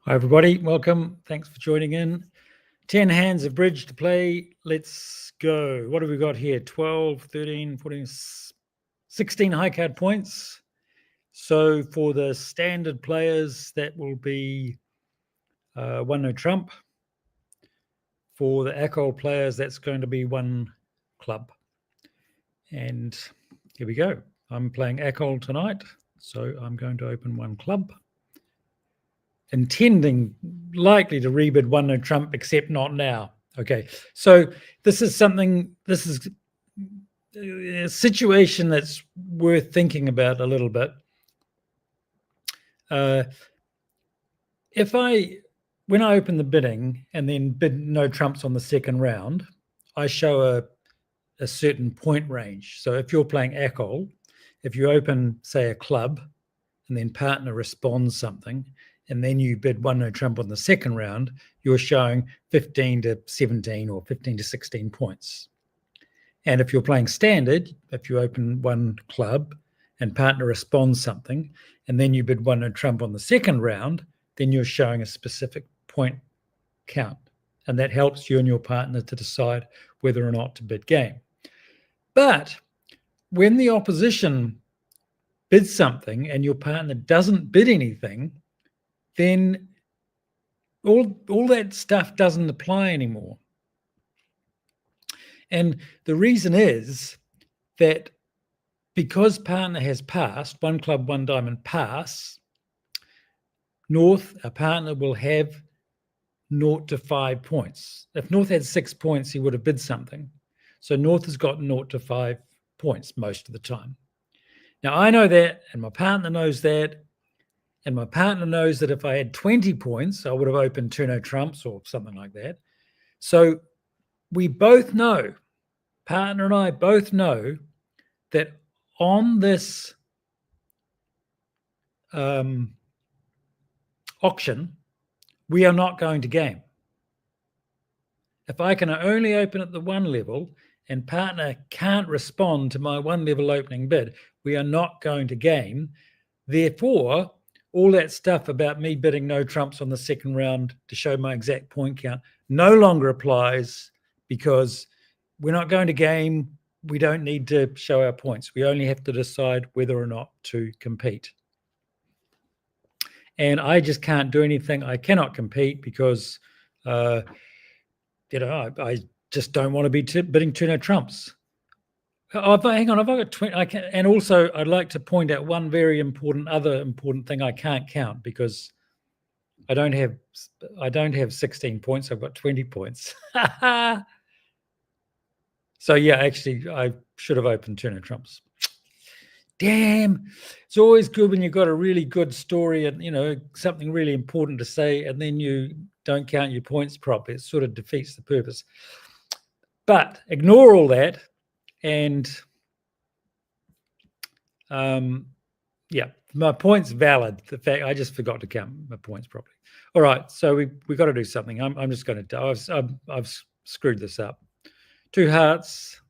Hi, everybody. Welcome. Thanks for joining in. 10 hands of bridge to play. Let's go. What have we got here? 12, 13, 14, 16 high card points. So for the standard players, that will be one no trump. For the alcohol players, that's going to be one club. And here we go. I'm playing alcohol tonight, so I'm going to open one club, intending likely to rebid one no trump, except not now. Okay, so this is a situation that's worth thinking about a little bit. When I open the bidding and then bid no trumps on the second round, I show a certain point range. So if you're playing ACOL, if you open, say, a club and then partner responds something, and then you bid one no trump on the second round, you're showing 15 to 17 or 15 to 16 points. And if you're playing standard, if you open one club and partner responds something, and then you bid one no trump on the second round, then you're showing a specific point count. And that helps you and your partner to decide whether or not to bid game. But when the opposition bids something and your partner doesn't bid anything, then all that stuff doesn't apply anymore. And the reason is that because partner has passed, one club, one diamond pass, North, a partner, will have 0 to 5 points. If North had 6 points, he would have bid something. So North has got 0 to 5 points most of the time. Now, I know that, and my partner knows that, and my partner knows that if I had 20 points, I would have opened 2 no trumps or something like that. So we both know, partner and I both know, that on this auction, we are not going to game. If I can only open at the one level and partner can't respond to my one level opening bid, we are not going to game. Therefore, all that stuff about me bidding no trumps on the second round to show my exact point count no longer applies, because we're not going to game. We don't need to show our points. We only have to decide whether or not to compete. And I just can't do anything. I cannot compete because, I just don't want to be bidding 2 no trumps. Hang on, I've got 20. I can, and also I'd like to point out one very other important thing I can't count, because I don't have 16 points. I've got 20 points. So yeah, actually, I should have opened 2 no trumps. Damn, it's always good when you've got a really good story and something really important to say, and then you don't count your points properly. It sort of defeats the purpose. But ignore all that, and yeah, my point's valid. The fact I just forgot to count my points properly. All right, so we got to do something. I'm just going to. I've screwed this up. 2 hearts.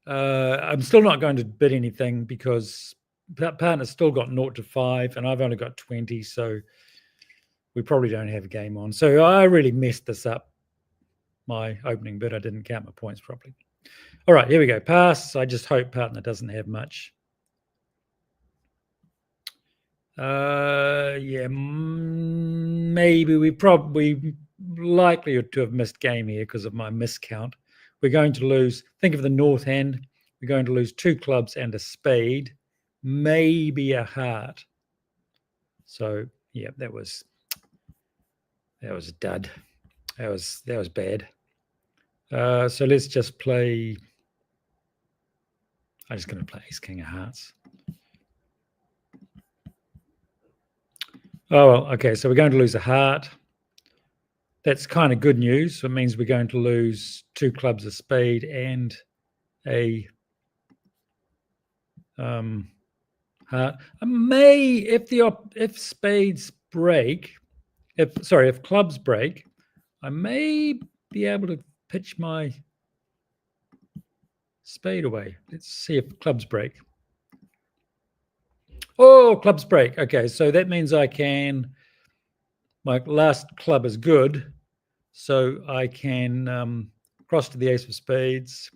I'm still not going to bid anything because partner's still got 0 to 5 and I've only got 20, so we probably don't have a game on. So I really messed this up, my opening bid. I didn't count my points properly. All right, here we go. Pass. I just hope partner doesn't have much. Yeah, maybe we probably likely to have missed game here because of my miscount. We're going to lose, think of the North hand, we're going to lose 2 clubs and a spade, maybe a heart. So yeah, that was a dud. That was bad. So let's just play. I'm just going to play Ace King of Hearts. Oh well, okay. So we're going to lose a heart. That's kind of good news. So it means we're going to lose 2 clubs, a spade, and a heart. I may, if spades break, if clubs break, I may be able to pitch my spade away. Let's see if clubs break. Oh, clubs break. Okay, so that means I can my last club is good, so I can cross to the ace of spades,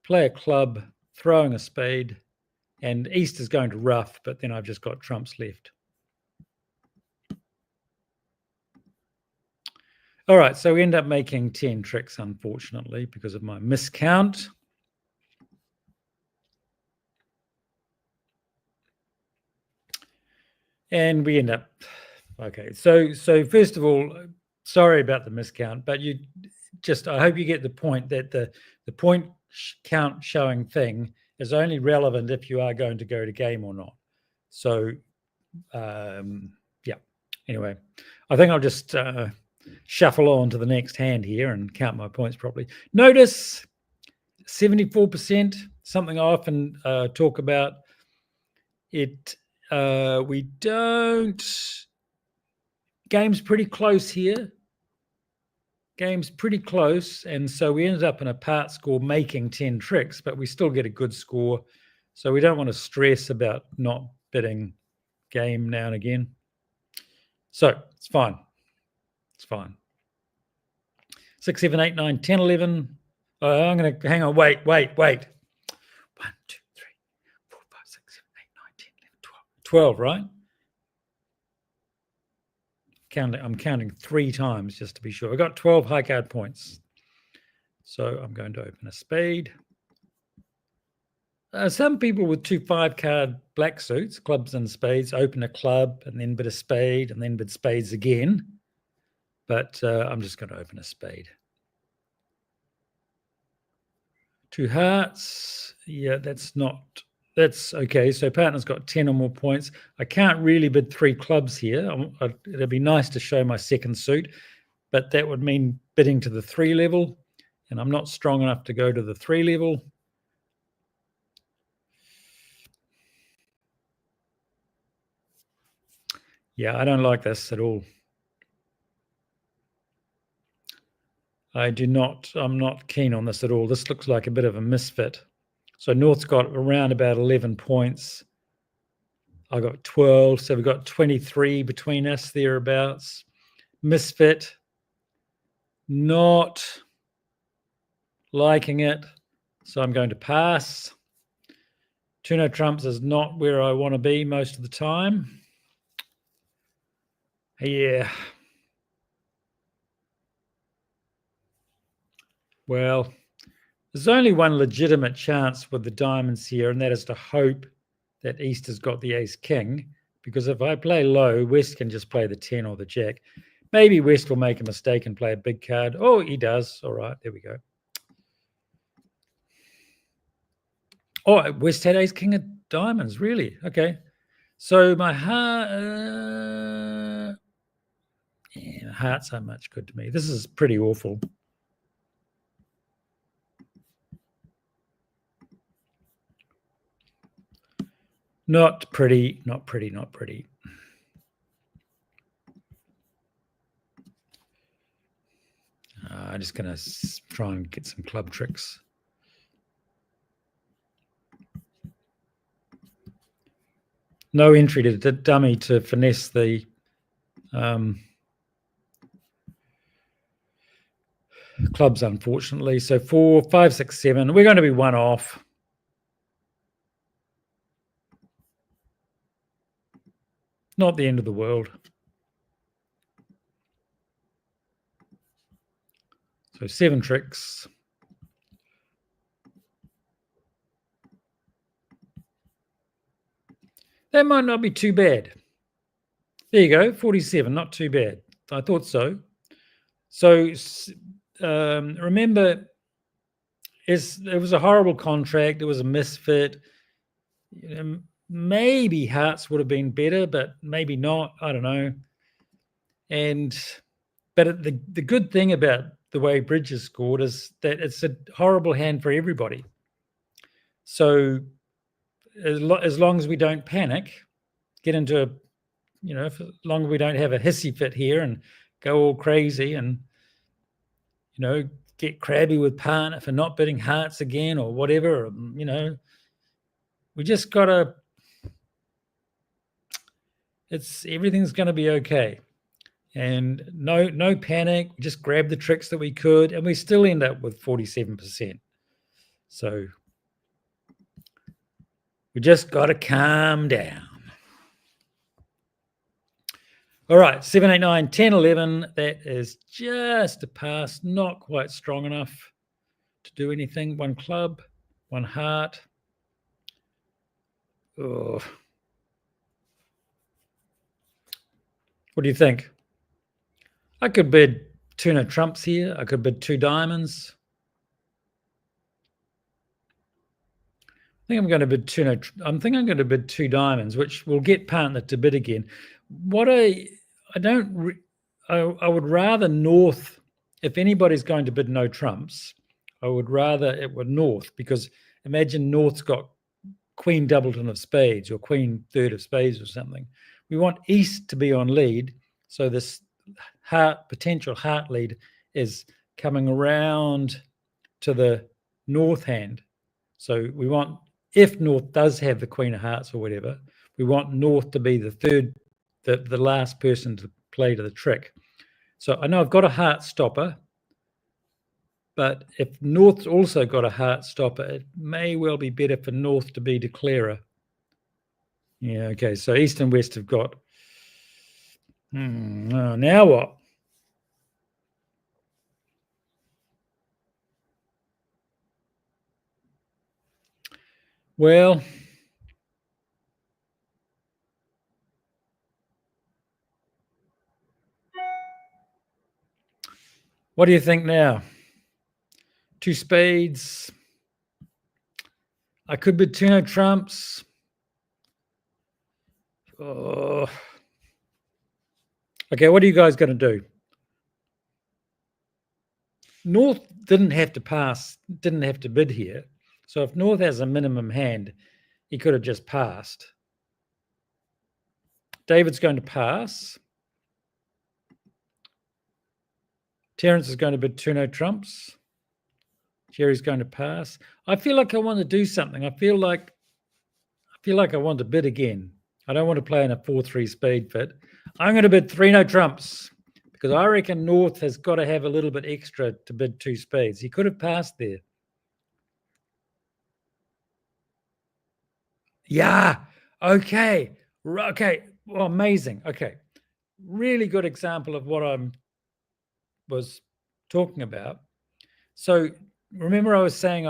play a club, throwing a spade, and East is going to rough, but then I've just got trumps left. All right, so we end up making 10 tricks, unfortunately, because of my miscount. And we end up, okay. So first of all, sorry about the miscount, but I hope you get the point that the point count showing thing is only relevant if you are going to go to game or not. So, yeah. Anyway, I think I'll just shuffle on to the next hand here and count my points properly. Notice 74%, something I often talk about. We don't. Game's pretty close here. Game's pretty close, and so we ended up in a part score making 10 tricks, but we still get a good score. So we don't want to stress about not bidding game now and again. So it's fine. It's fine. 6, 7, 8, 9, 10, 11. I'm going to hang on. Wait. 1, 2, 3, 4, 5, 6, 7, 8, 9, 10, 11, 12, right? I'm counting 3 times just to be sure. I got 12 high card points. So I'm going to open a spade. Some people with 2 5-card black suits, clubs and spades, open a club and then bid a spade and then bid spades again. But I'm just going to open a spade. 2 hearts. Yeah, that's okay. So partner's got 10 or more points. I can't really bid 3 clubs here. It'd be nice to show my second suit, but that would mean bidding to the 3 level, and I'm not strong enough to go to the 3 level. Yeah, I don't like this at all. I'm not keen on this at all. This looks like a bit of a misfit. So North's got around about 11 points. I got 12, so we've got 23 between us, thereabouts. Misfit. Not liking it, so I'm going to pass. 2 no trumps is not where I want to be most of the time. Yeah. Well, there's only one legitimate chance with the diamonds here, and that is to hope that East has got the ace-king, because if I play low, West can just play the 10 or the jack. Maybe West will make a mistake and play a big card. Oh, he does. All right, there we go. Oh, West had ace-king of diamonds, really? Okay. So my hearts aren't much good to me. This is pretty awful. Not pretty, not pretty, not pretty. I'm just going to try and get some club tricks. No entry to the dummy to finesse the clubs, unfortunately. So 4, 5, 6, 7. We're going to be 1 off. Not the end of the world. So 7 tricks. That might not be too bad. There you go, 47, not too bad. I thought so. So remember, it was a horrible contract. It was a misfit. Maybe hearts would have been better, but maybe not. I don't know. But the good thing about the way Bridges scored is that it's a horrible hand for everybody. So as long as we don't panic, get into as long as we don't have a hissy fit here and go all crazy and, get crabby with partner for not bidding hearts again or whatever, we just got to, everything's going to be okay. And no panic. We just grabbed the tricks that we could, and we still end up with 47%. So we just got to calm down. All right, 7, 8, 9, 10, 11. That is just a pass, not quite strong enough to do anything. One club, one heart. Oh. What do you think? I could bid 2 no trumps here. I could bid 2 diamonds. I think I'm going to bid 2 no. I'm thinking I'm going to bid 2 diamonds, which will get partner to bid again. What I would rather North. If anybody's going to bid no trumps, I would rather it were North, because imagine North's got Queen Doubleton of spades or Queen third of spades or something. We want East to be on lead, so this potential heart lead is coming around to the North hand. So we want, if North does have the Queen of Hearts or whatever, we want North to be the third, the last person to play to the trick. So I know I've got a heart stopper, but if North's also got a heart stopper, it may well be better for North to be declarer. Yeah, okay, so East and West have got... now what? Well, what do you think now? 2 spades. I could bid 2 no trumps. Oh. Okay, what are you guys going to do? North didn't have to pass, didn't have to bid here. So if North has a minimum hand, he could have just passed. David's going to pass. Terence is going to bid 2 no trumps. Jerry's going to pass. I feel like I want to do something. I feel like I want to bid again. I don't want to play in a 4-3 spade fit. I'm going to bid 3 no trumps, because I reckon North has got to have a little bit extra to bid 2 spades. He could have passed there. Yeah. Okay. Okay. Well, amazing. Okay. Really good example of what I was talking about. So remember I was saying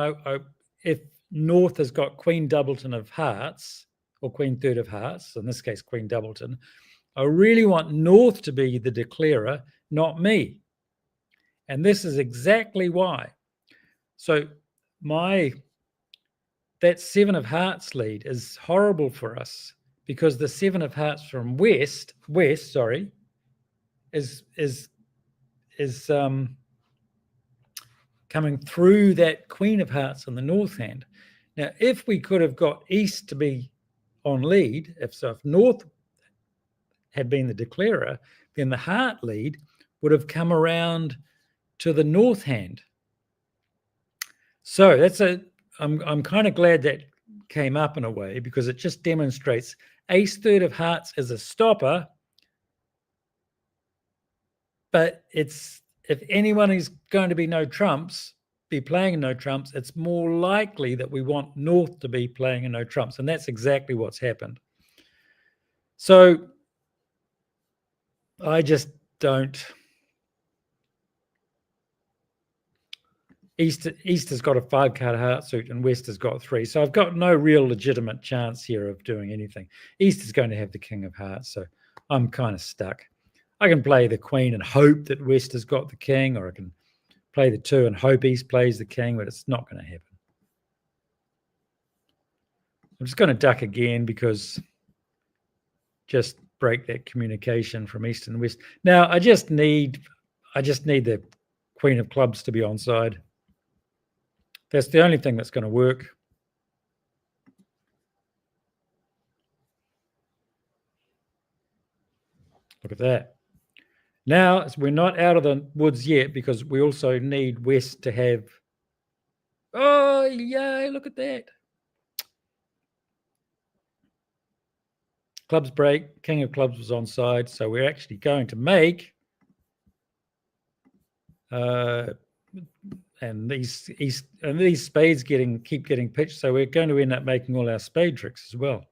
if North has got Queen Doubleton of hearts or Queen third of hearts, in this case Queen Doubleton, I really want North to be the declarer, not me. And this is exactly why. So that 7 of hearts lead is horrible for us, because the 7 of hearts from west, is coming through that Queen of Hearts on the North hand. Now, if we could have got East to be on lead, if North had been the declarer, then the heart lead would have come around to the North hand. So I'm kind of glad that came up in a way, because it just demonstrates Ace third of hearts is a stopper, but if anyone is going to be no trumps, be playing no trumps, it's more likely that we want North to be playing a no trumps, and that's exactly what's happened. So I just don't. East has got a 5-card heart suit and West has got 3. So I've got no real legitimate chance here of doing anything. East is going to have the King of Hearts, so I'm kind of stuck. I can play the Queen and hope that West has got the King, or I can play the 2 and hope East plays the King, but it's not going to happen. I'm just going to duck again, because just break that communication from East and West. Now I just need the Queen of Clubs to be onside. That's the only thing that's going to work. Look at that. Now, we're not out of the woods yet, because we also need West to have... Oh, yay, look at that. Clubs break. King of Clubs was onside, so we're actually going to make And these spades keep getting pitched, so we're going to end up making all our spade tricks as well.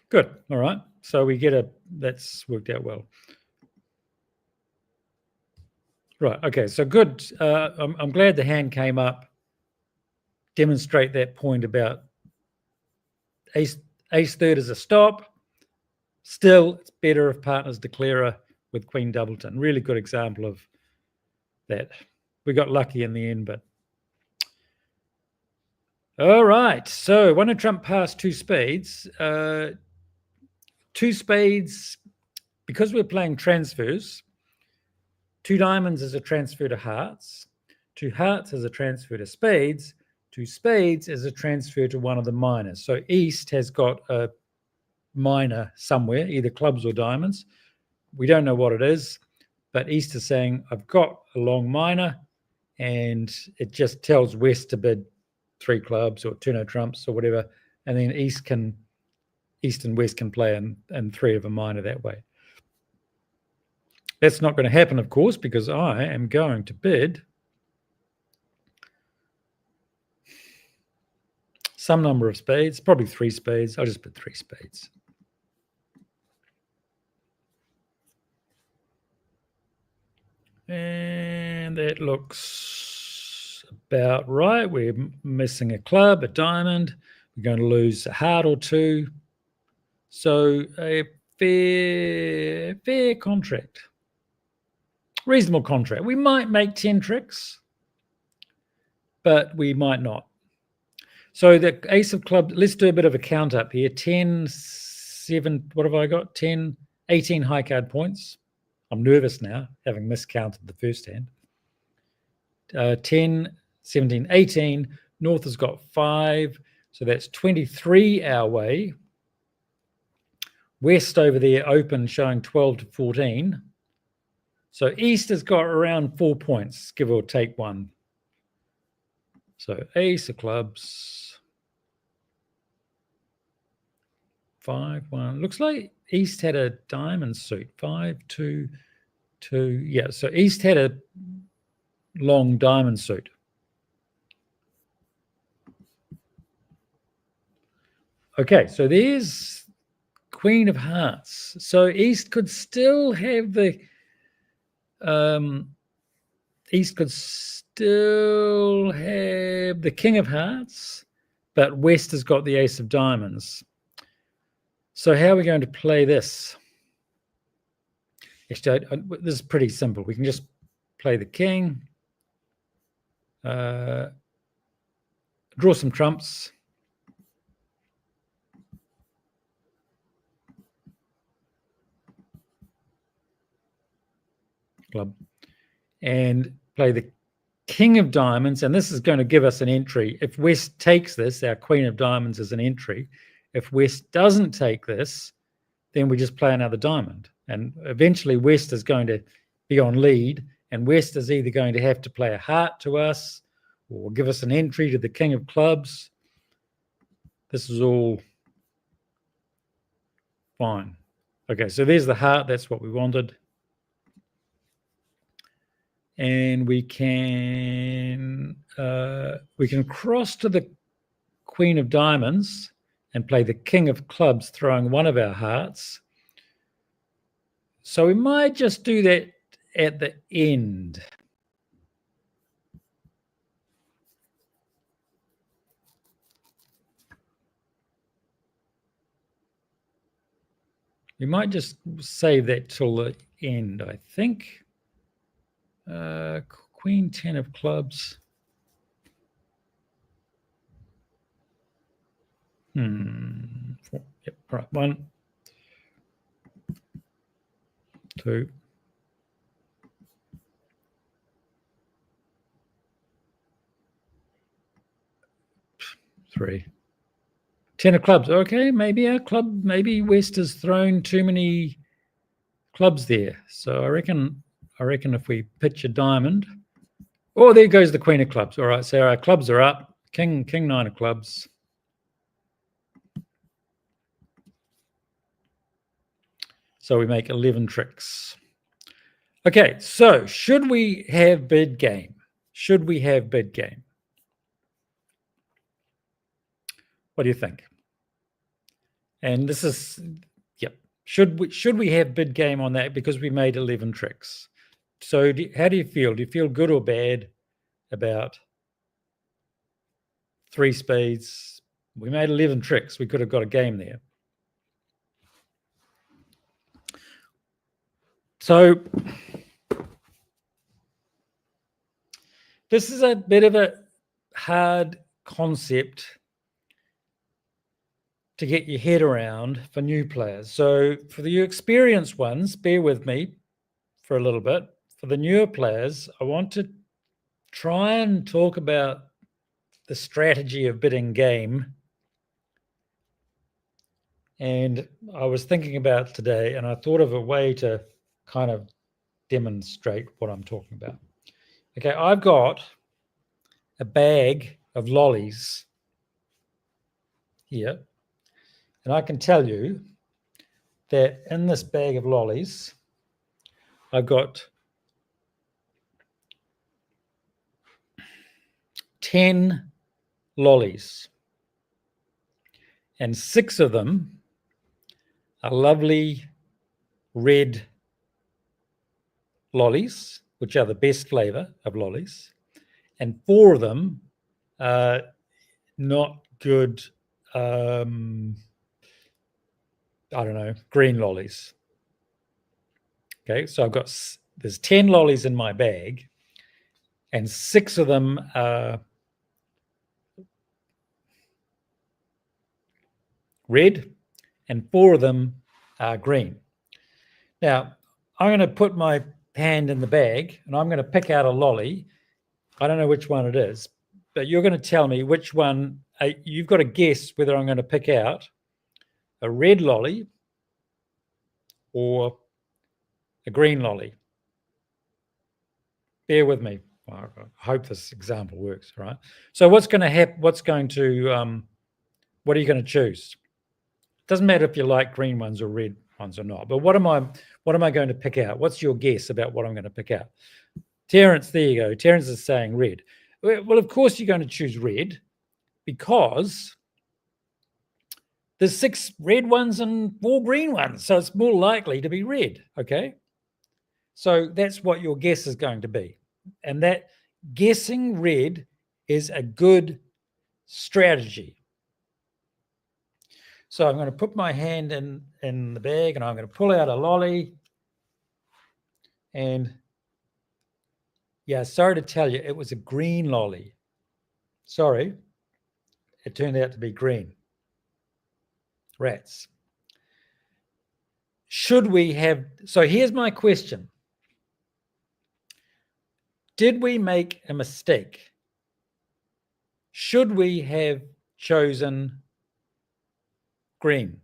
Good. All right. So we get that's worked out well. Right. Okay. So good. I'm glad the hand came up. Demonstrate that point about ace third is a stop. Still, it's better if partners declare with Queen Doubleton. Really good example of that. We got lucky in the end, but all right. So one trump passed two spades. Two spades, because we're playing transfers. Two diamonds is a transfer to hearts. Two hearts is a transfer to spades. Two spades is a transfer to one of the minors. So East has got a minor somewhere, either clubs or diamonds. We don't know what it is, but East is saying, I've got a long minor, and it just tells West to bid 3 clubs or 2 no trumps or whatever, and then East and West can play in 3 of a minor that way. That's not going to happen, of course, because I am going to bid some number of spades, probably 3 spades. I'll just bid 3 spades. And that looks about right. We're missing a club, a diamond. We're going to lose a heart or 2. So a fair contract. Reasonable contract. We might make 10 tricks, but we might not. So the ace of clubs, let's do a bit of a count up here. 10, 7, what have I got? 10, 18 high card points. I'm nervous now, having miscounted the first hand. 10, 17, 18. North has got 5, so that's 23 our way. West over there open showing 12 to 14. So East has got around 4 points, give or take 1. So ace of clubs, 5, 1. Looks like East had a diamond suit, 5, 2, 2. Yeah, so East had a long diamond suit. Okay, so there's Queen of Hearts. So East could still have the East could still have the King of Hearts, but West has got the Ace of Diamonds. So how are we going to play this? Actually, this is pretty simple. We can just play the King, draw some trumps. Club, and play the King of Diamonds, and this is going to give us an entry. If West takes this, our Queen of Diamonds is an entry. If West doesn't take this, then we just play another diamond, and eventually West is going to be on lead, and West is either going to have to play a heart to us or give us an entry to the King of Clubs. This is all fine. Okay, so there's the heart. That's what we wanted. And we can cross to the Queen of Diamonds and play the King of Clubs, throwing one of our hearts. So we might just do that at the end. We might just save that till the end, I think. Queen 10 of clubs. Yep, right. 1, 2, 3. 10 of clubs. Okay, maybe our club, maybe West has thrown too many clubs there. So I reckon if we pitch a diamond, Oh, there goes the queen of clubs. All right, so our clubs are up. King, nine of clubs. So we make 11 tricks. Okay, so should we have bid game? Should we have bid game? What do you think? And this is, yep. Should we have bid game on that because we made 11 tricks? So how do you feel? Do you feel good or bad about 3 spades? We made 11 tricks. We could have got a game there. So this is a bit of a hard concept to get your head around for new players. So for the experienced ones, bear with me for a little bit. For the newer players, I want to try and talk about the strategy of bidding game. And I was thinking about today, and I thought of a way to kind of demonstrate what I'm talking about. Okay, I've got a bag of lollies here, and I can tell you that in this bag of lollies, I've got 10 lollies, and 6 of them are lovely red lollies, which are the best flavor of lollies, and 4 of them are not good, I don't know, green lollies. Okay, so there's 10 lollies in my bag, and 6 of them are red, and 4 of them are green. Now, I'm going to put my hand in the bag, and I'm going to pick out a lolly. I don't know which one it is, but you're going to tell me which one. You've got to guess whether I'm going to pick out a red lolly or a green lolly. Bear with me. I hope this example works. All right. So what's going to happen? What are you going to choose? Doesn't matter if you like green ones or red ones or not. But what am I going to pick out? What's your guess about what I'm going to pick out? Terence, there you go. Terence is saying red. Well, of course you're going to choose red because there's 6 red ones and 4 green ones. So it's more likely to be red, okay? So that's what your guess is going to be. And that guessing red is a good strategy. So I'm going to put my hand in the bag and I'm going to pull out a lolly. And yeah, sorry to tell you, it was a green lolly. Sorry, it turned out to be green. Rats. Should we have, so here's my question. Did we make a mistake? Should we have chosen green?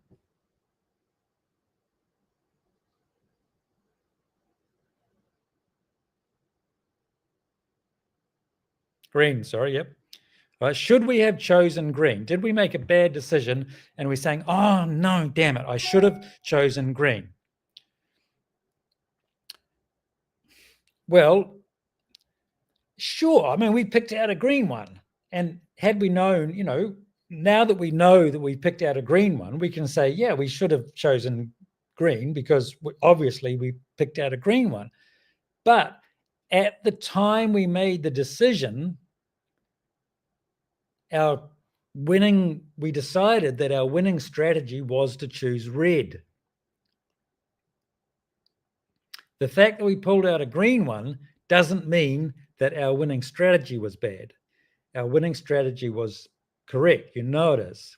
Green, sorry, yep. Right, should we have chosen green? Did we make a bad decision and we're saying, oh no, damn it, I should have chosen green? Well, sure. I mean, we picked out a green one. And had we known, now that we know that we picked out a green one, we can say, yeah, we should have chosen green because obviously we picked out a green one. But at the time we made the decision, we decided that our winning strategy was to choose red. The fact that we pulled out a green one doesn't mean that our winning strategy was bad. Our winning strategy was correct. You know it is.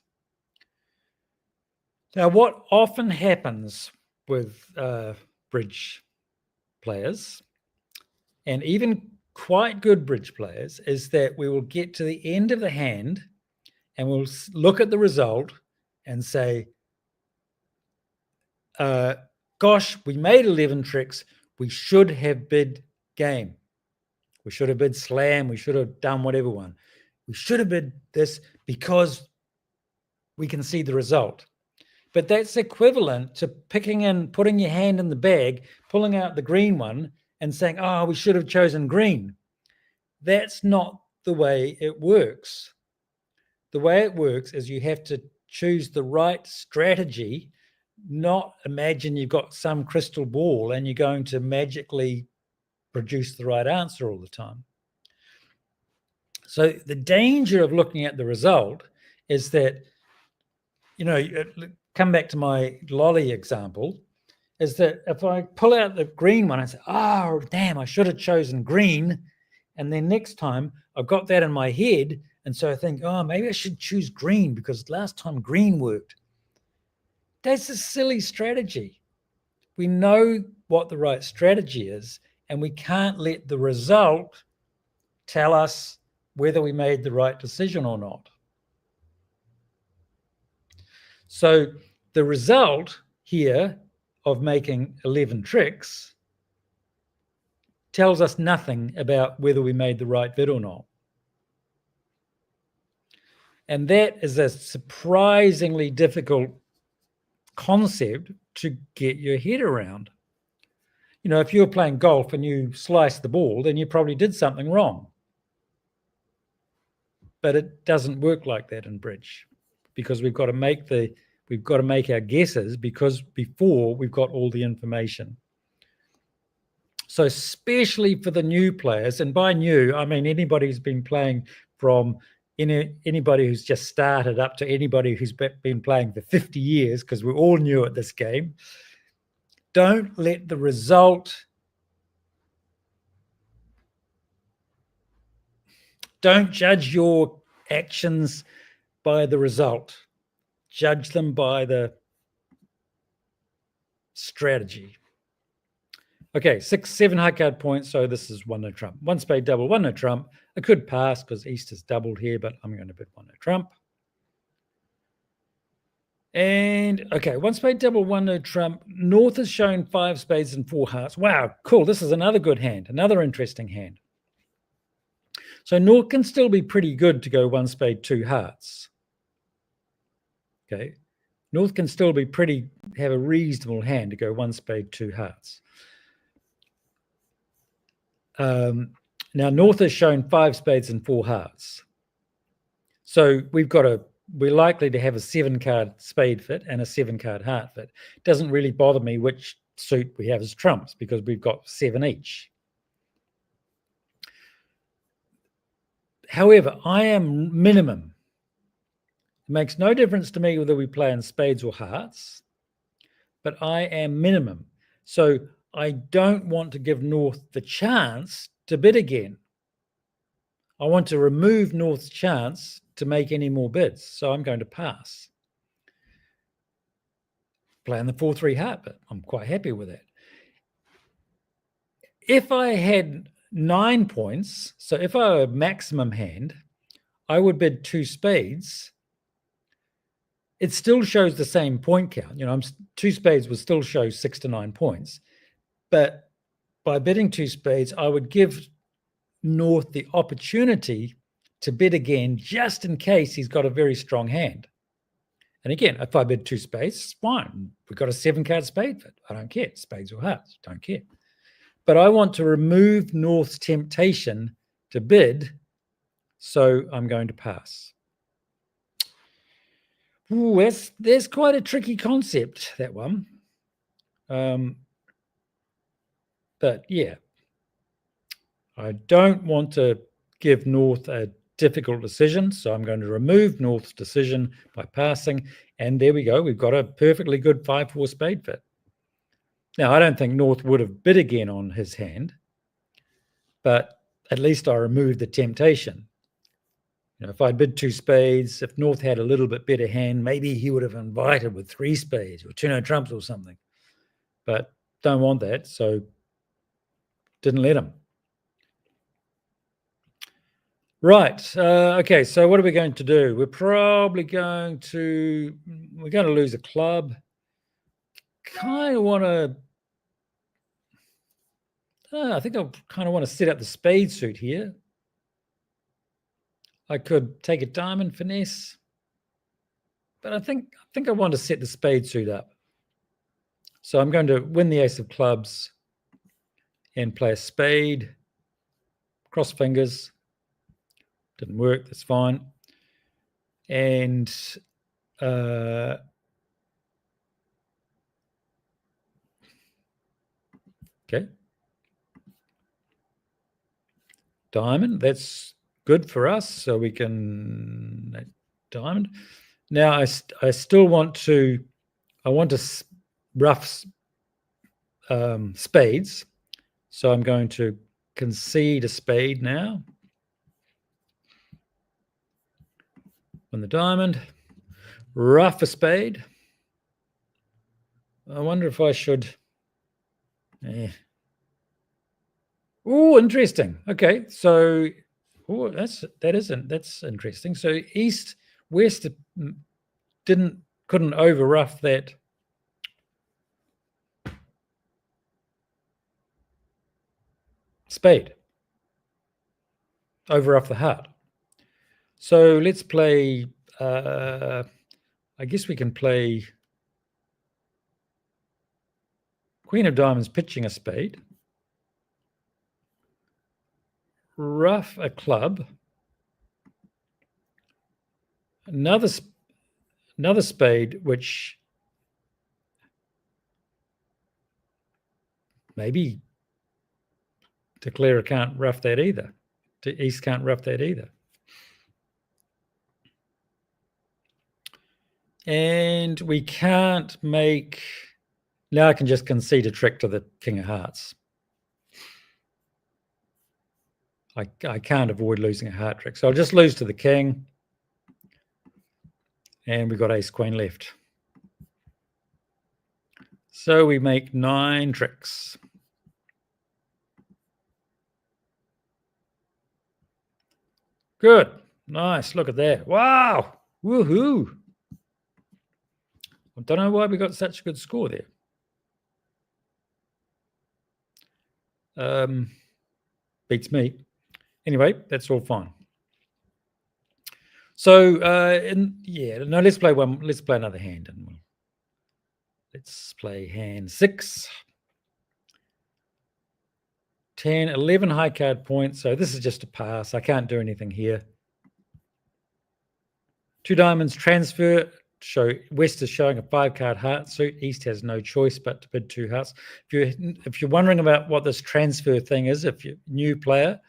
Now, what often happens with bridge players, and even quite good bridge players, is that we will get to the end of the hand and we'll look at the result and say, gosh, we made 11 tricks. We should have bid game. We should have bid slam. We should have done whatever one. We should have bid this because we can see the result. But that's equivalent to putting your hand in the bag, pulling out the green one and saying, oh, we should have chosen green. That's not the way it works. The way it works is you have to choose the right strategy, not imagine you've got some crystal ball and you're going to magically produce the right answer all the time. So the danger of looking at the result is that, come back to my lolly example, is that if I pull out the green one, I say, oh, damn, I should have chosen green. And then next time I've got that in my head. And so I think, oh, maybe I should choose green because last time green worked. That's a silly strategy. We know what the right strategy is, and we can't let the result tell us whether we made the right decision or not. So the result here of making 11 tricks tells us nothing about whether we made the right bid or not. And that is a surprisingly difficult concept to get your head around. If you're playing golf and you slice the ball, then you probably did something wrong. But it doesn't work like that in bridge, because we've got to make our guesses because before we've got all the information. So especially for the new players, and by new, I mean anybody who's been playing from anybody who's just started up to anybody who's been playing for 50 years, because we're all new at this game. Don't let the result, don't judge your actions by the result. Judge them by the strategy. Okay, 7 high card points. So this is 1 no trump. 1 spade double, 1 no trump. I could pass because East is doubled here, but I'm going to bid 1 no trump. And okay, 1 spade double, 1 no trump. North has shown 5 spades and 4 hearts. Wow, cool. This is another good hand, another interesting hand. So North can still be pretty good to go 1 spade, 2 hearts. Okay, North can still be have a reasonable hand to go 1 spade, 2 hearts. Now North has shown 5 spades and 4 hearts. So we're likely to have a 7-card spade fit and a 7-card heart fit. It doesn't really bother me which suit we have as trumps because we've got 7 each. However, I am minimum. It makes no difference to me whether we play in spades or hearts, but I am minimum. So I don't want to give North the chance to bid again. I want to remove North's chance to make any more bids. So I'm going to pass. Playing the 4-3 heart, but I'm quite happy with that. If I had 9 points, so if I were a maximum hand, I would bid 2 spades. It still shows the same point count. 2 spades would still show 6 to 9 points. But by bidding 2 spades, I would give North the opportunity to bid again just in case he's got a very strong hand. And again, if I bid 2 spades, it's fine. We've got a 7-card spade fit. I don't care. Spades or hearts, don't care. But I want to remove North's temptation to bid, so I'm going to pass. Ooh, there's quite a tricky concept, that one. But yeah, I don't want to give North a difficult decision, so I'm going to remove North's decision by passing. And there we go. We've got a perfectly good 5-4 spade fit. Now, I don't think North would have bid again on his hand, but at least I removed the temptation. If I'd bid 2 spades, if North had a little bit better hand, maybe he would have invited with 3 spades or 2 no trumps or something. But don't want that, so didn't let him. Right. Okay, so what are we going to do? We're probably going to lose a club. Kind of want to, I think I kind of want to set up the spade suit here. I could take a diamond finesse, but I think I want to set the spade suit up. So I'm going to win the ace of clubs and play a spade. Cross fingers. Didn't work. That's fine. And okay. Diamond. That's good for us. So we can diamond. Now I still want to. I want to rough spades. So I'm going to concede a spade now. On the diamond, rough a spade. I wonder if I should. Oh, interesting. Okay, so that's interesting. So west couldn't over rough that. Spade over off the heart. So let's play. I guess we can play Queen of Diamonds pitching a spade, rough a club, another spade, which maybe Declarer can't rough that either. East can't rough that either. And we can't make. Now I can just concede a trick to the King of Hearts. I can't avoid losing a heart trick. So I'll just lose to the King. And we've got Ace Queen left. So we make 9 tricks. Good. Nice. Look at that. Wow. Woohoo. I don't know why we got such a good score there. Beats me. Anyway, that's all fine. So, no, let's play one. Let's play another hand. And let's play hand 6. 10, 11 high card points. So this is just a pass. I can't do anything here. 2 diamonds transfer. West is showing a 5 card heart suit. East has no choice but to bid 2 hearts. If you're wondering about what this transfer thing is, if you're a new player,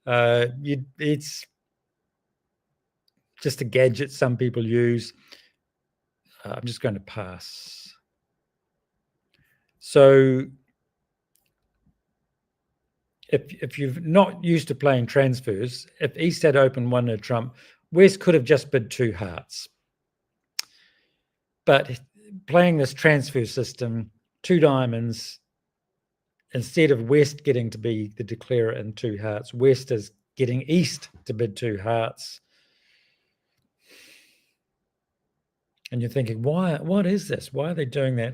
it's just a gadget some people use. I'm just going to pass. So if you're not used to playing transfers, if East had opened 1 trump, West could have just bid 2 hearts. But playing this transfer system, 2 diamonds, instead of West getting to be the declarer in 2 hearts, West is getting East to bid 2 hearts. And you're thinking, why? What is this? Why are they doing that?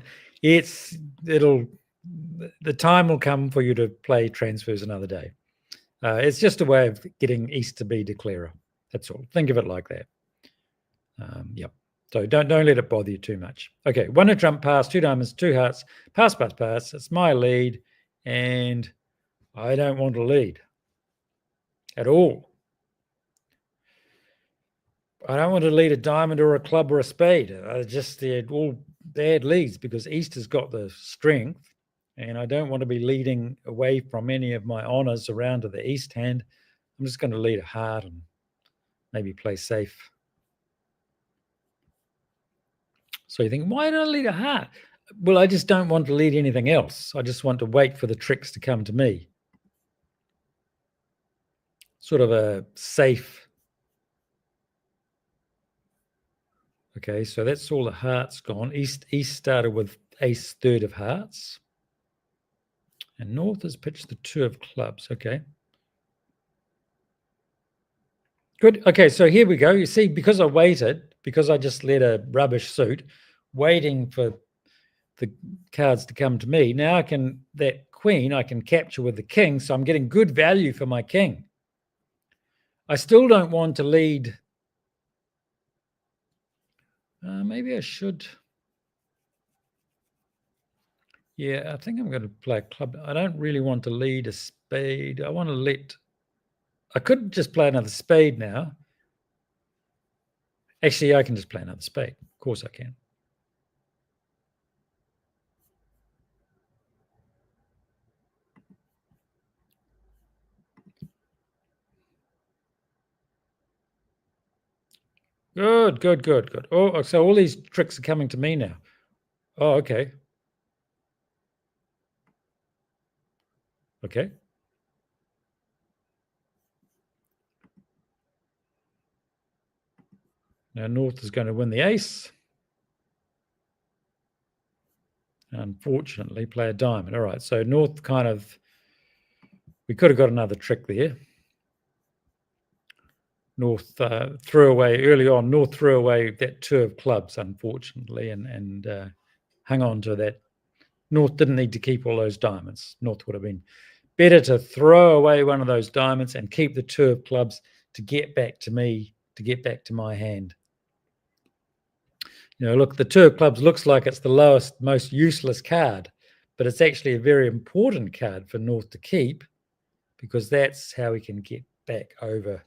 The time will come for you to play transfers another day. It's just a way of getting East to be declarer. That's all. Think of it like that. Yep. So don't let it bother you too much. Okay, 1 trump pass, 2 diamonds, 2 hearts, pass. It's my lead, and I don't want to lead at all. I don't want to lead a diamond or a club or a spade. They're all bad leads because East has got the strength, and I don't want to be leading away from any of my honors around to the East hand. I'm just going to lead a heart and maybe play safe. So you think, why did I lead a heart? Well, I just don't want to lead anything else. I just want to wait for the tricks to come to me. Sort of a safe. Okay, so that's all the hearts gone. East started with ace 3rd of hearts. And North has pitched the 2 of clubs. Okay. Good. Okay, so here we go. You see, because I waited, because I just led a rubbish suit, waiting for the cards to come to me, now that queen, I can capture with the king, so I'm getting good value for my king. I still don't want to lead. Maybe I should. Yeah, I think I'm going to play a club. I don't really want to lead a spade. I want to let. I could just play another spade now. Actually, I can just play another spade. Of course I can. Good, good, good, good. Oh, so all these tricks are coming to me now. Oh, okay. Okay. Now North is going to win the ace. Unfortunately, play a diamond. All right, so North kind of, we could have got another trick there. North threw away early on. North threw away that 2 of clubs, unfortunately, and hung on to that. North didn't need to keep all those diamonds. North would have been better to throw away one of those diamonds and keep the 2 of clubs to get back to me, to get back to my hand. You know, look, the 2 of clubs looks like it's the lowest, most useless card, but it's actually a very important card for North to keep, because that's how we can get back over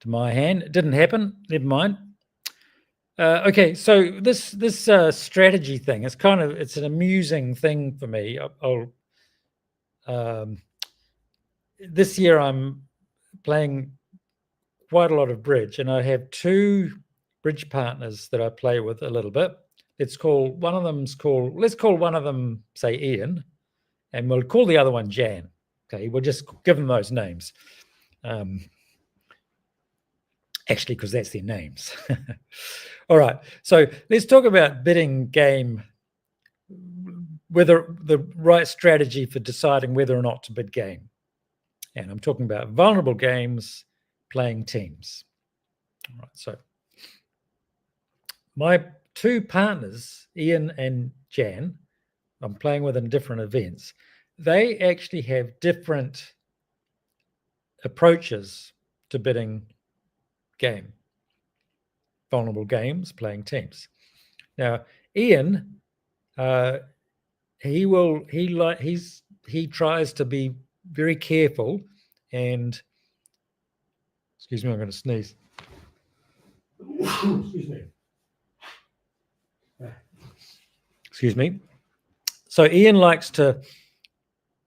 to my hand. It didn't happen. Never mind. Okay, so this strategy thing, it's an amusing thing for me. This year I'm playing quite a lot of bridge, and I have 2 bridge partners that I play with a little bit. Let's call one of them, say, Ian, and we'll call the other one Jan. Okay, we'll just give them those names. Actually, because that's their names. All right, so let's talk about bidding game, whether the right strategy for deciding whether or not to bid game. And I'm talking about vulnerable games, playing teams. All right, so my 2 partners, Ian and Jan, I'm playing with in different events. They actually have different approaches to bidding game. Vulnerable games, playing teams. Now, Ian, he tries to be very careful, and excuse me, I'm going to sneeze. Excuse me. Excuse me. So Ian likes to,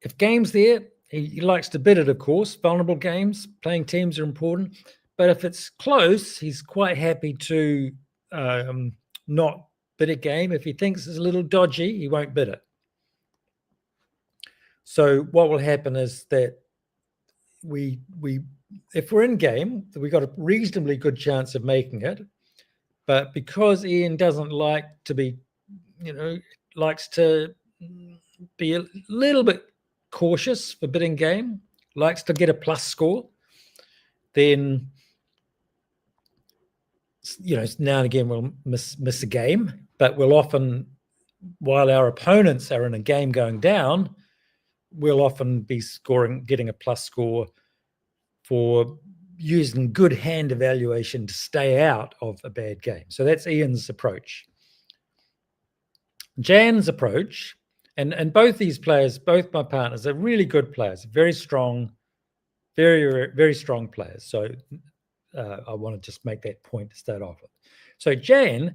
if game's there, he likes to bid it, of course. Vulnerable games, playing teams are important. But if it's close, he's quite happy to not bid a game. If he thinks it's a little dodgy, he won't bid it. So what will happen is that if we're in game, we've got a reasonably good chance of making it. But because Ian doesn't like to be, likes to be a little bit cautious for bidding game, likes to get a plus score, then, now and again we'll miss a game, but we'll often, while our opponents are in a game going down, we'll often be getting a plus score for using good hand evaluation to stay out of a bad game. So that's Ian's approach. Jan's approach, and both these players, both my partners, are really good players, very strong, very, very strong players. So I want to just make that point to start off with. So Jan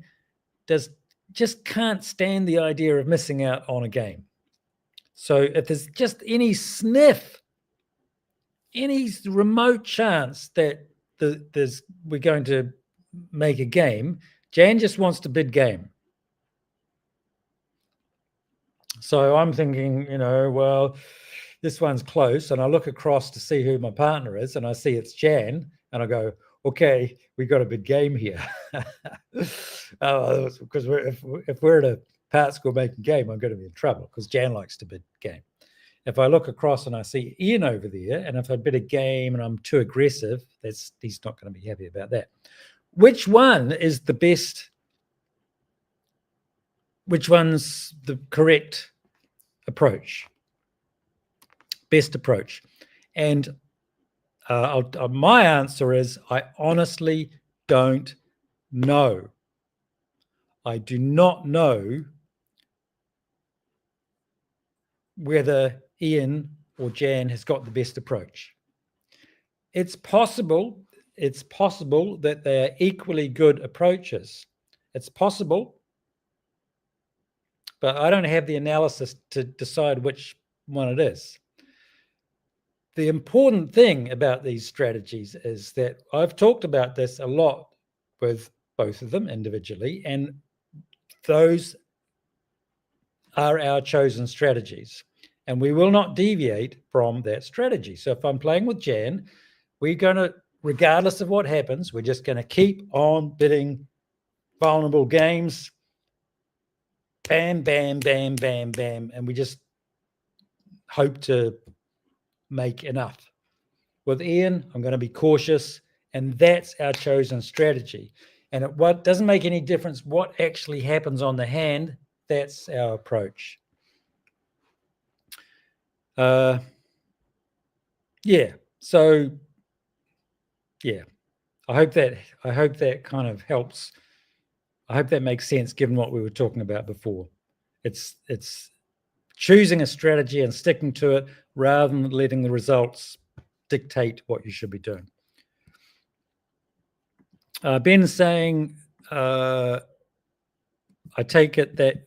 just can't stand the idea of missing out on a game. So if there's just any sniff, any remote chance that we're going to make a game, Jan just wants to bid game. So I'm thinking, well, this one's close, and I look across to see who my partner is, and I see it's Jan, and I go, okay, we've got a bid game here. Because if we're at a part score making game, I'm going to be in trouble, because Jan likes to bid game. If I look across and I see Ian over there, and if I bid a game and I'm too aggressive, he's not going to be happy about that. Which one is the best? Which one's the correct approach? best approach? And my answer is I honestly don't know. I do not know whether Ian or Jan has got the best approach. It's possible that they are equally good approaches. It's possible, but I don't have the analysis to decide which one it is. The important thing about these strategies is that I've talked about this a lot with both of them individually, and those are our chosen strategies, and we will not deviate from that strategy. So if I'm playing with Jan, we're going to, regardless of what happens, we're just going to keep on bidding vulnerable games. Bam, bam, bam, bam, bam. And we just hope to make enough. With Ian, I'm going to be cautious, and that's our chosen strategy. And it doesn't make any difference what actually happens on the hand. That's our approach. Yeah. So, yeah. I hope that kind of helps. I hope that makes sense given what we were talking about before. It's choosing a strategy and sticking to it rather than letting the results dictate what you should be doing. Ben saying, I take it that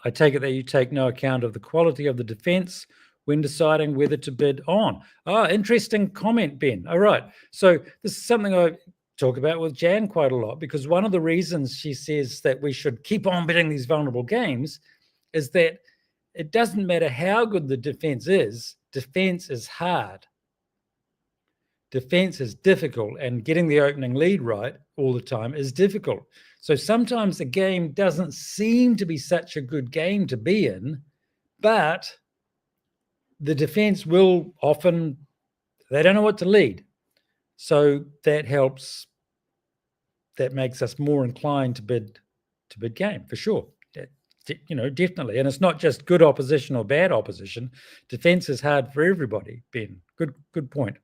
you take no account of the quality of the defence when deciding whether to bid on. Interesting comment, Ben. All right. So this is something I talk about with Jan quite a lot, because one of the reasons she says that we should keep on bidding these vulnerable games is that it doesn't matter how good the defence is hard. Defense is difficult, and getting the opening lead right all the time is difficult. So sometimes the game doesn't seem to be such a good game to be in, but the defense will often, they don't know what to lead. So that helps, that makes us more inclined to bid game, for sure. Definitely. And it's not just good opposition or bad opposition. Defense is hard for everybody, Ben. Good point.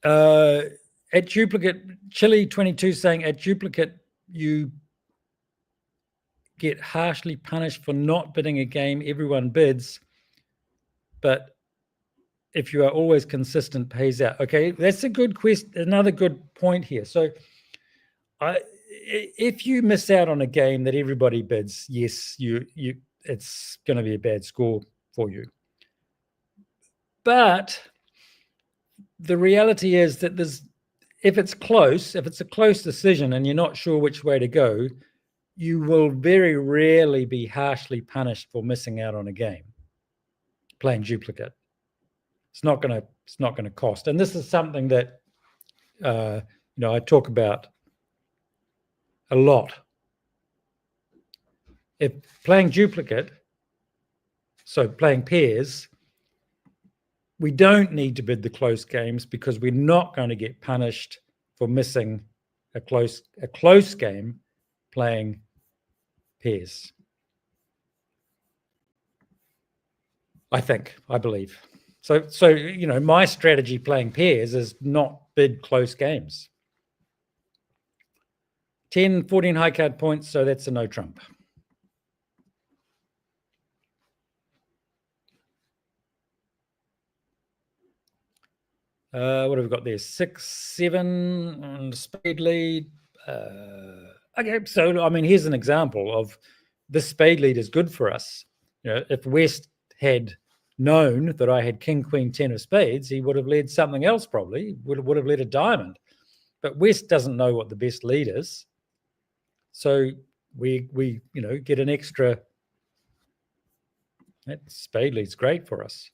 At duplicate, Chile 22 saying at duplicate, you get harshly punished for not bidding a game everyone bids, but if you are always consistent, pays out. Okay, that's a good question. Another good point here. So if you miss out on a game that everybody bids, yes, it's going to be a bad score for you. But the reality is that if it's a close decision and you're not sure which way to go, you will very rarely be harshly punished for missing out on a game playing duplicate. It's not going to cost. And this is something that I talk about a lot. If playing duplicate, so playing pairs, we don't need to bid the close games because we're not going to get punished for missing a close game playing pairs. I believe. So my strategy playing pairs is not bid close games. 10, 14 high card points, so that's a no trump. What have we got there? 6, 7 on spade lead. Okay, so here's an example of this spade lead is good for us. If West had known that I had king, queen, 10 of spades, he would have led something else probably, would have led a diamond. But West doesn't know what the best lead is. So we get an extra. That spade lead's great for us.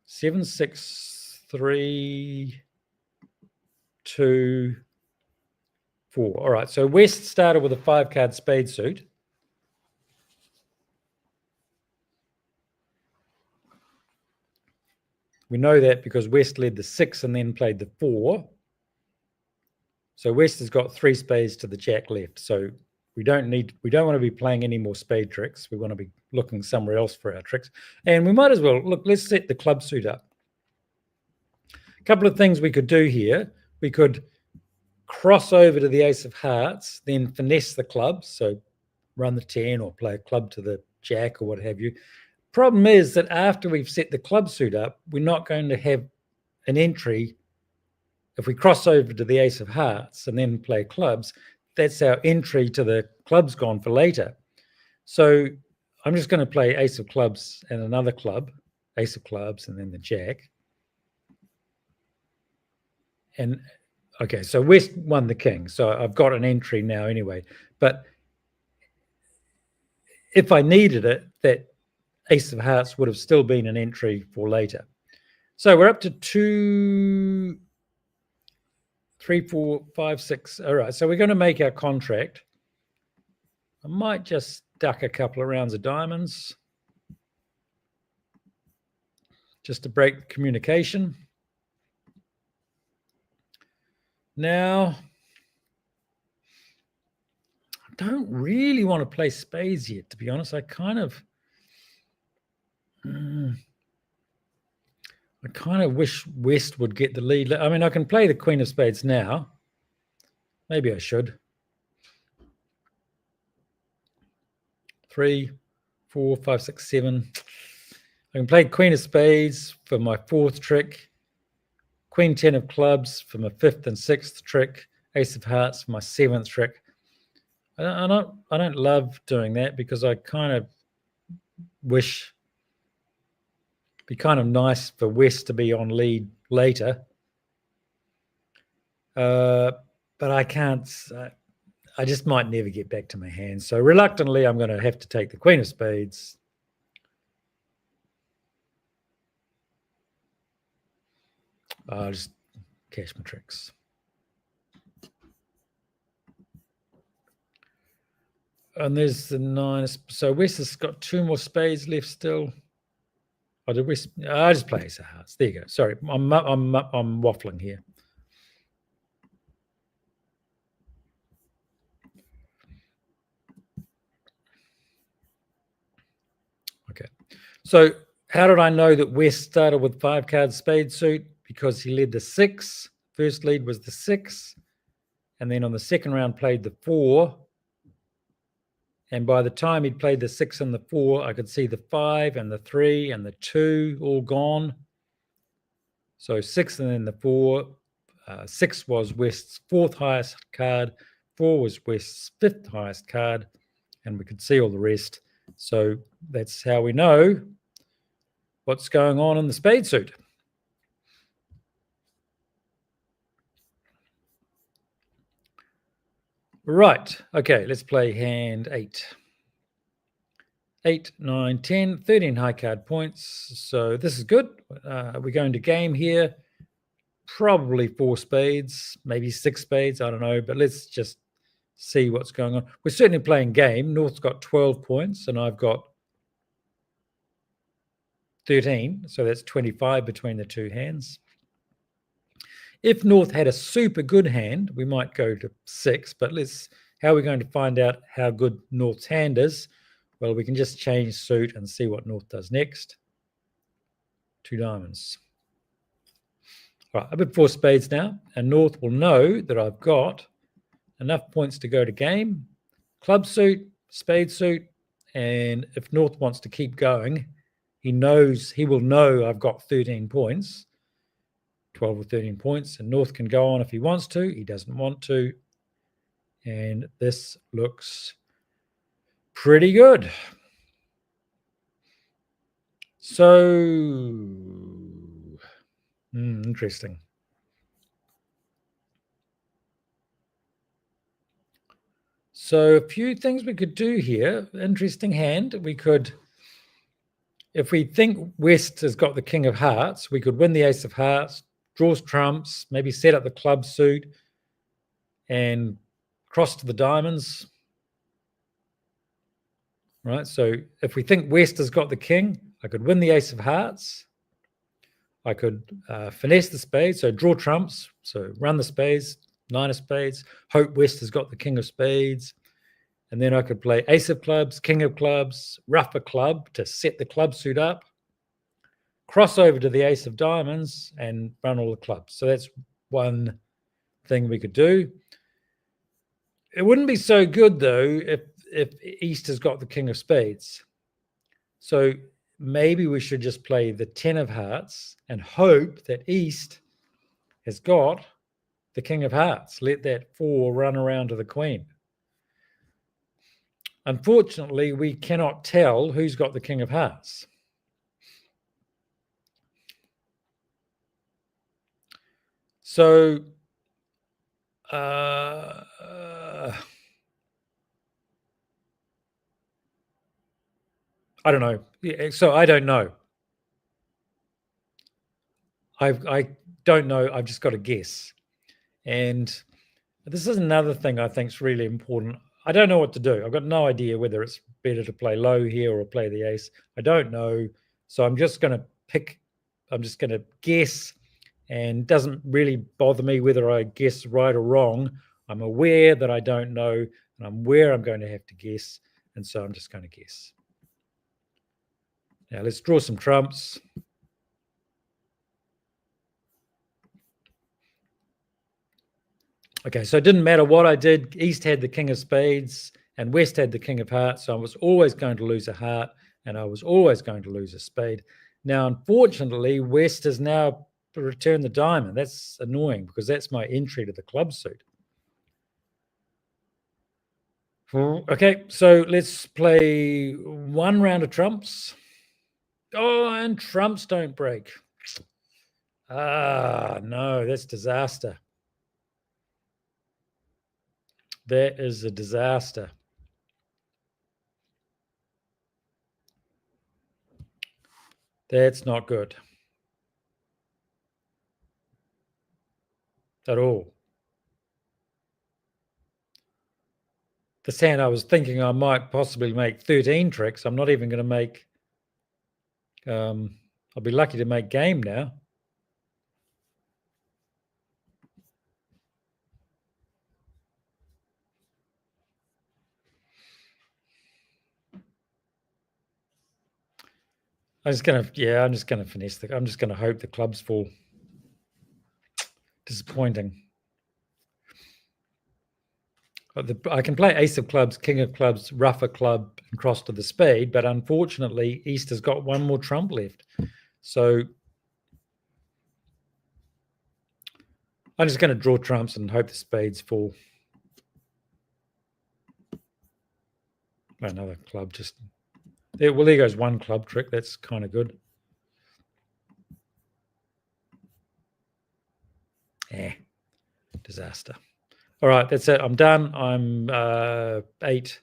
7, 6, 3, 2, 4. All right, so West started with a 5-card spade suit. We know that because West led the 6 and then played the 4. So West has got 3 spades to the jack left. So we don't want to be playing any more spade tricks. We want to be looking somewhere else for our tricks. And we might as well, look, let's set the club suit up. A couple of things we could do here. We could cross over to the ace of hearts, then finesse the clubs. So run the 10 or play a club to the jack or what have you. Problem is that after we've set the club suit up, we're not going to have an entry. If we cross over to the ace of hearts and then play clubs, that's our entry to the clubs gone for later. So I'm just going to play ace of clubs and another club, ace of clubs, and then the jack. And okay, so West won the king. So I've got an entry now anyway. But if I needed it, that ace of hearts would have still been an entry for later. So we're up to 2, 3, 4, 5, 6. All right, so we're going to make our contract. I might just duck a couple of rounds of diamonds just to break the communication. Now, I don't really want to play spades yet, to be honest. I kind of wish West would get the lead. I mean, I can play the queen of spades now. Maybe I should. 3, 4, 5, 6, 7. I can play queen of spades for my 4th trick. Queen 10 of clubs for my 5th and 6th trick. Ace of hearts for my 7th trick. I don't love doing that because I kind of wish it'd be kind of nice for West to be on lead later. But I can't. I just might never get back to my hands. So reluctantly, I'm going to have to take the queen of spades. I'll just cash my tricks. And there's the 9. So West has got 2 more spades left still. Oh, did West? I just play ace of hearts. There you go. Sorry, I'm waffling here. Okay. So how did I know that West started with 5-card spade suit? Because he led the 6. First lead was the 6. And then on the second round played the 4. And by the time he'd played the 6 and the 4, I could see the 5 and the 3 and the 2 all gone. So 6 and then the 4. 6 was West's 4th highest card. 4 was West's 5th highest card. And we could see all the rest. So that's how we know what's going on in the spade suit. Right. Okay, let's play hand 8. 8, 9, 10, 13 high card points. So this is good. We're going to game here. Probably 4 spades, maybe 6 spades. I don't know. But let's just see what's going on. We're certainly playing game. North's got 12 points and I've got 13. So that's 25 between the 2 hands. If North had a super good hand, we might go to 6, but how are we going to find out how good North's hand is? Well, we can just change suit and see what North does next. 2 diamonds. All right, I've got 4 spades now, and North will know that I've got enough points to go to game, club suit, spade suit, and if North wants to keep going, he will know I've got 13 points. 12 or 13 points, and North can go on if he wants to. He doesn't want to. And this looks pretty good. So, interesting. So a few things we could do here. Interesting hand. We could, if we think West has got the king of hearts, we could win the ace of hearts, draws trumps, maybe set up the club suit and cross to the diamonds. Right, so if we think West has got the king, I could win the ace of hearts. I could finesse the spades, so draw trumps, so run the spades, nine of spades. Hope West has got the king of spades. And then I could play ace of clubs, king of clubs, rough a club to set the club suit up, cross over to the ace of diamonds and run all the clubs. So that's one thing we could do. It wouldn't be so good, though, if East has got the king of spades. So maybe we should just play the 10 of hearts and hope that East has got the king of hearts. Let that 4 run around to the queen. Unfortunately, we cannot tell who's got the king of hearts. So I don't know. So I don't know. I don't know. I've just got to guess. And this is another thing I think is really important. I don't know what to do. I've got no idea whether it's better to play low here or play the ace. I don't know. So I'm just going to pick. I'm just going to guess, and it doesn't really bother me whether I guess right or wrong. I'm aware that I don't know, and I'm aware I'm going to have to guess, and so I'm just going to guess. Now let's draw some trumps. Okay, so it didn't matter what I did. East had the king of spades and West had the king of hearts. So I was always going to lose a heart and I was always going to lose a spade. Now, unfortunately, West has now returned the diamond. That's annoying because that's my entry to the club suit. Okay, so let's play one round of trumps. Oh, and trumps don't break. Ah, no, that's disaster. That is a disaster. That's not good at all. This hand, I was thinking I might possibly make 13 tricks. I'm not even going to make, I'll be lucky to make game now. I'm just going to finesse I'm just going to hope the clubs fall. Disappointing. I can play ace of clubs, king of clubs, rough a club, and cross to the spade, but unfortunately, East has got one more trump left. So I'm just going to draw trumps and hope the spades fall. Another club just... There goes one club trick. That's kind of good. Disaster. All right, that's it. I'm done. I'm 8.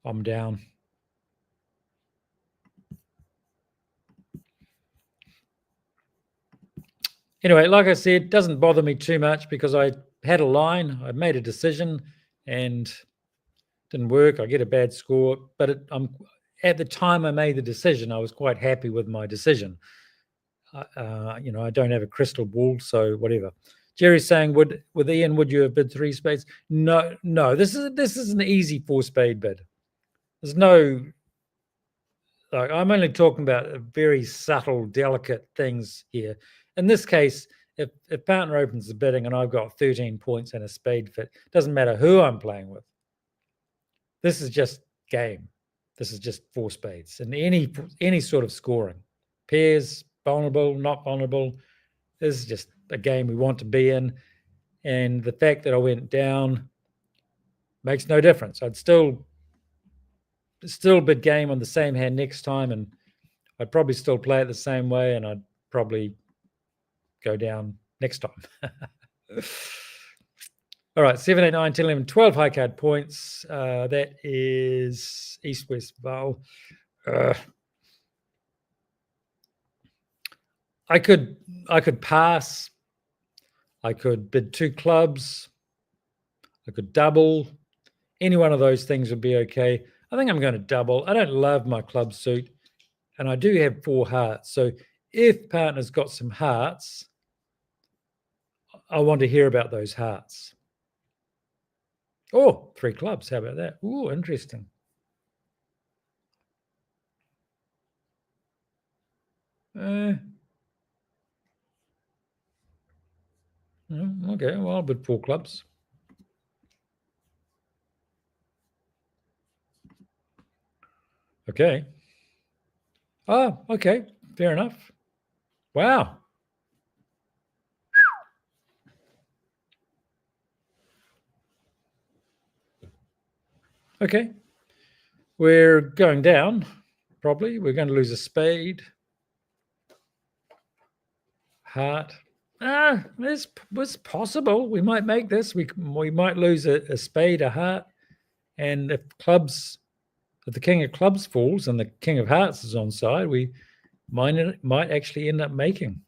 I'm down. Anyway, like I said, it doesn't bother me too much because I had a line. I made a decision and didn't work. I get a bad score. But at the time I made the decision, I was quite happy with my decision. I don't have a crystal ball, so whatever. Jerry's saying, with Ian, would you have bid 3 spades? No. This is an easy 4 spade bid. There's no, like, I'm only talking about very subtle, delicate things here. In this case, if partner opens the bidding and I've got 13 points and a spade fit, doesn't matter who I'm playing with. This is just game. This is just 4 spades and any sort of scoring. Pairs, vulnerable, not vulnerable. This is just a game we want to be in. And the fact that I went down makes no difference. I'd still bid game on the same hand next time, and I'd probably still play it the same way, and I'd probably go down next time. All right, 7, 8, 9, 10, 11, 12 high card points. That is East, West, Val. I could pass. I could bid 2 clubs. I could double. Any one of those things would be okay. I think I'm going to double. I don't love my club suit, and I do have 4 hearts. So if partner's got some hearts, I want to hear about those hearts. Oh, 3 clubs. How about that? Oh, interesting. Okay, well, but 4 clubs. Okay. Oh, okay. Fair enough. Wow. Okay. We're going down, probably. We're going to lose a spade. Heart. It's possible. We might make this. We might lose a spade, a heart. And if the king of clubs falls and the king of hearts is on side, we might actually end up making.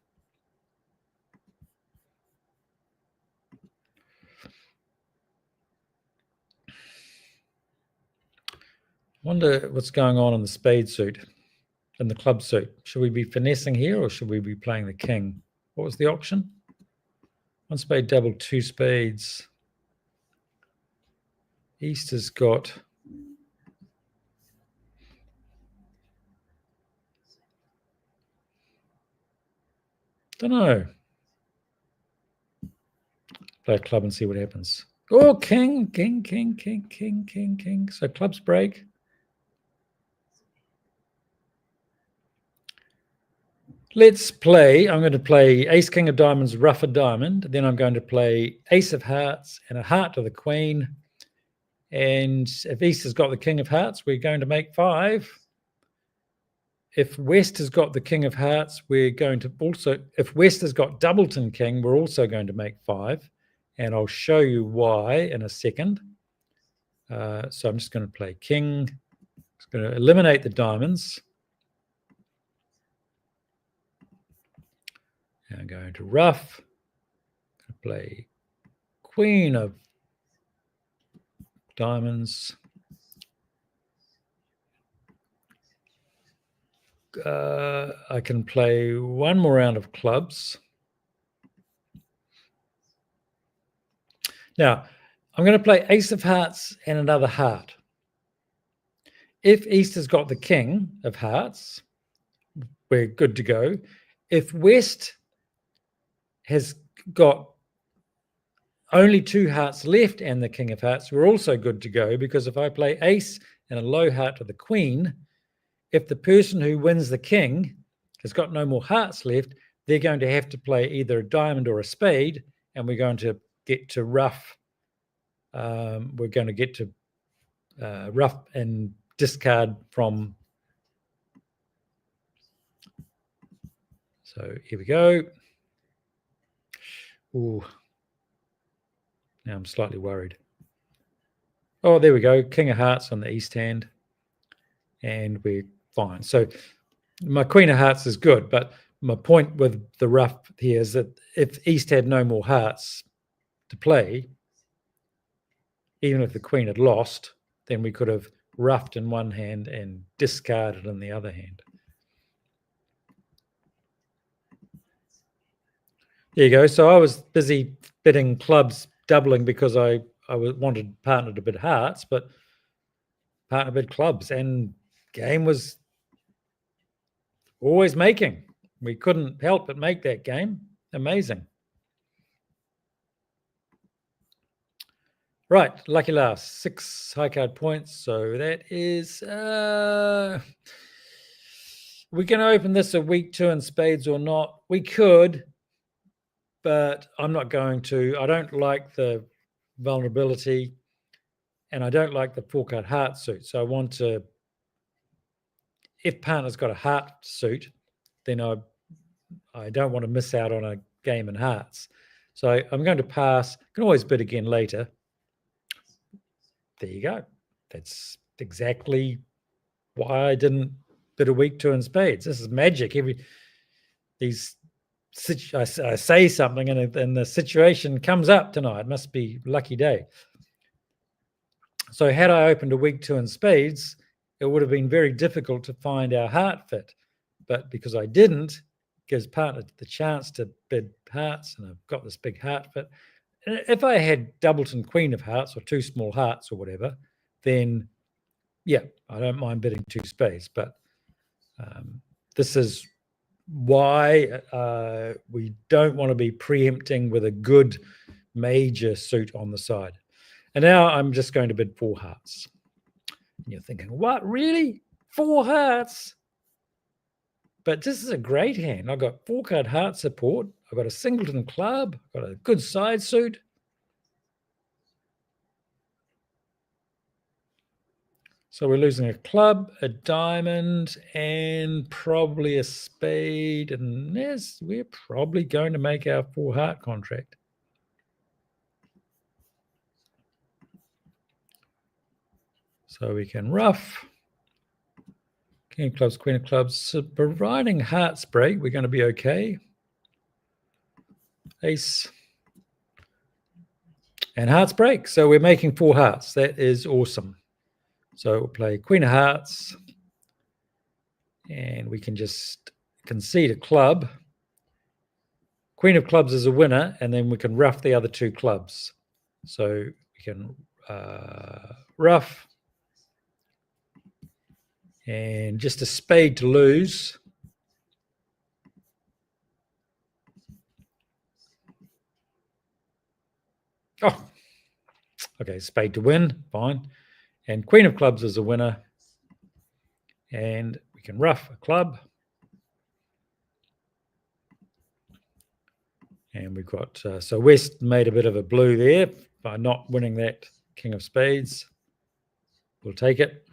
Wonder what's going on in the spade suit, in the club suit. Should we be finessing here or should we be playing the king? What was the option? 1 spade double, 2 spades. East has got... Don't know. Play a club and see what happens. Oh, king, king, king, king, king, king, king. So clubs break. Let's play. I'm going to play ace, king of diamonds, rough a diamond. Then I'm going to play ace of hearts and a heart to the queen. And if East has got the king of hearts, we're going to make 5. If West has got the king of hearts, we're going to also... If West has got doubleton king, we're also going to make 5. And I'll show you why in a second. So I'm just going to play king. Just going to eliminate the diamonds. I'm going to rough. Play queen of diamonds. I can play 1 more round of clubs. Now, I'm going to play ace of hearts and another heart. If East has got the king of hearts, we're good to go. If West has got only 2 hearts left and the king of hearts, we're also good to go, because if I play ace and a low heart to the queen, if the person who wins the king has got no more hearts left, they're going to have to play either a diamond or a spade, and we're going to get to rough. We're going to get to rough and discard from. So here we go. Ooh. Now I'm slightly worried. Oh, there we go. King of hearts on the east hand. And we're fine. So my queen of hearts is good, but my point with the rough here is that if East had no more hearts to play, even if the queen had lost, then we could have roughed in one hand and discarded in the other hand. There you go. So I was busy bidding clubs doubling because I wanted partner to bid hearts, but partner bid clubs, and game was always making. We couldn't help but make that game. Amazing. Right, lucky last, 6 high card points. So that is, we can open this a week 2 in spades or not. We could, but I'm not going to. I don't like the vulnerability, and I don't like the 4 card heart suit. So I want to, if partner's got a heart suit, then I don't want to miss out on a game in hearts. So I'm going to pass. I can always bid again later. There you go. That's exactly why I didn't bid a week 2 in spades. This is magic. I say something and the situation comes up tonight. It must be a lucky day. So had I opened a week 2 in spades, it would have been very difficult to find our heart fit. But because I didn't, gives partner the chance to bid hearts, and I've got this big heart. But if I had Doubleton Queen of Hearts or two small hearts or whatever, then yeah, I don't mind bidding two spades. But this is why we don't want to be preempting with a good major suit on the side. And now I'm just going to bid four hearts. And you're thinking, what, really? Four hearts? But this is a great hand. I've got 4-card heart support. I've got a singleton club. I've got a good side suit. So we're losing a club, a diamond, and probably a spade. And yes, we're probably going to make our 4-heart contract. So we can rough. King of clubs, queen of clubs. So providing hearts break, we're going to be okay. Ace. And hearts break. So we're making 4 hearts. That is awesome. So we'll play queen of hearts. And we can just concede a club. Queen of clubs is a winner. And then we can rough the other 2 clubs. So we can rough. And just a spade to lose. Oh, okay, spade to win, fine. And queen of clubs is a winner. And we can rough a club. And we've got, so West made a bit of a blue there by not winning that king of spades. We'll take it.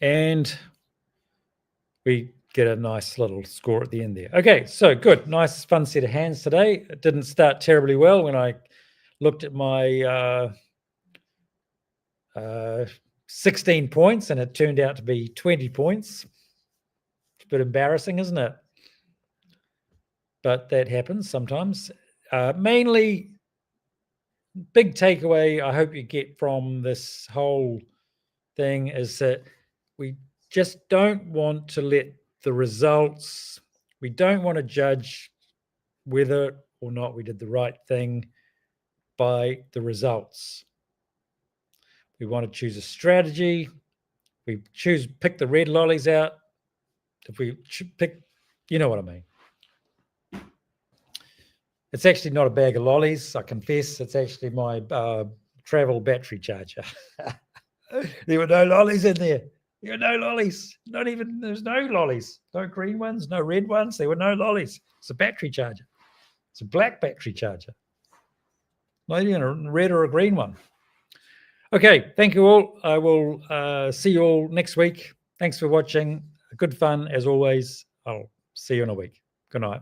And we get a nice little score at the end there. Okay, so good. Nice, fun set of hands today. It didn't start terribly well when I looked at my 16 points, and it turned out to be 20 points. It's a bit embarrassing, isn't it? But that happens sometimes. Mainly, big takeaway I hope you get from this whole thing is that we just don't want to let the results, we don't want to judge whether or not we did the right thing by the results. We want to choose a strategy. We pick the red lollies out. If we pick, you know what I mean. It's actually not a bag of lollies, I confess. It's actually my travel battery charger. There were no lollies in there. There were no lollies. There's no lollies. No green ones, no red ones. There were no lollies. It's a battery charger. It's a black battery charger. Not even a red or a green one. Okay, thank you all. I will see you all next week. Thanks for watching. Good fun as always. I'll see you in a week. Good night.